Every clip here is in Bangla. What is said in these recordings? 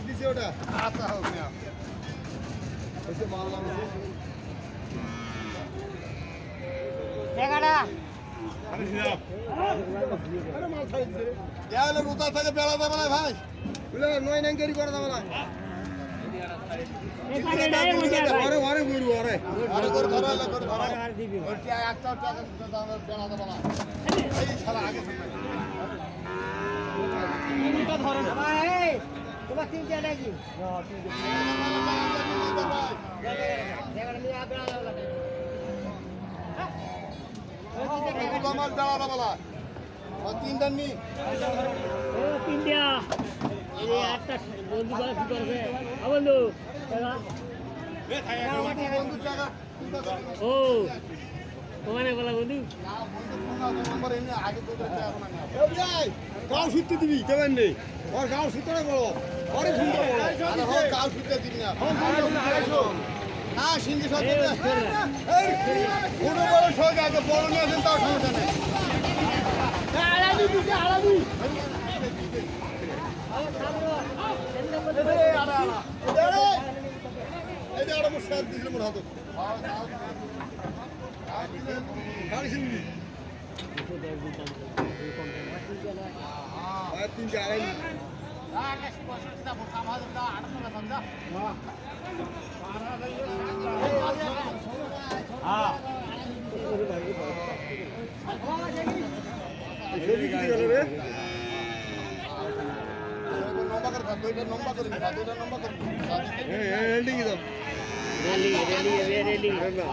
দিছে ওটা আচ্ছা হোক না এসে মাল লাগছে টাকাটা আমি দিলাম আরে মাল ছাড়ি দিছে রে ইয়ালে রুতা থেকে বেলা দেব না ভাই বলে নয় নাঙ্গেরি করে দেব না এখানে নাই মজা ভাই আরে আরে গুরু আরে আরে করে ধরা করে ধরা আর দিবি ওটি একটা টাকা দাম বেলা দেব না এই শালা আগে এটা ধরেন ভাই তোমার তিনটা নাকি টাকাটা নিয়ে আপনারা লাগে আমার বেলা দেব না তিনটা নি ও তিনটা এই একটা বন্ধু বাস করবে বন্ধু টাকা বন্ধু টাকা ও ওখানে বলা বন্ধু গাও সুত্তে দিবি কেমন নেই ওর গাও সুত্তে বড় অনেক সুন্দর বড় গাও সুত্তে দিবি না না সিন্ধি সত্য কোনো বড় শোক আগে বড় নিয়ে আসেন তাও সমস্যা নেই আলাদা দিছে আলাদা এই যে আরো মুশার দিছিল মোর হাতে গাড়ি সিন্ধি আর তিন আড়াই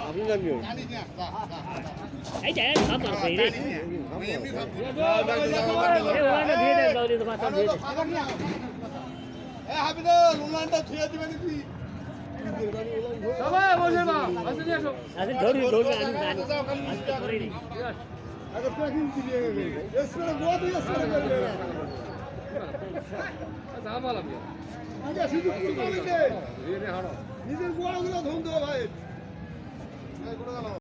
আপনি জানিও এই যে সব আছে রে এ ওখানে দিয়ে দে গাউলি তো মাথা দিয়ে দে এ হাবিদুল উনানটা থুয়ে দিবেন কি সবাই বসে বা আসে নিয়ে আসো আরে ধরি ধরি আমি জানি করে নি আগে প্যাকিং দিয়ে গেলে এসরে গোয়া দিয়ে এসরে গেলে জামাল আমি আগে শুধু কিছু বলি যে নিজের গোয়াগুলো ধুম দেবো ভাই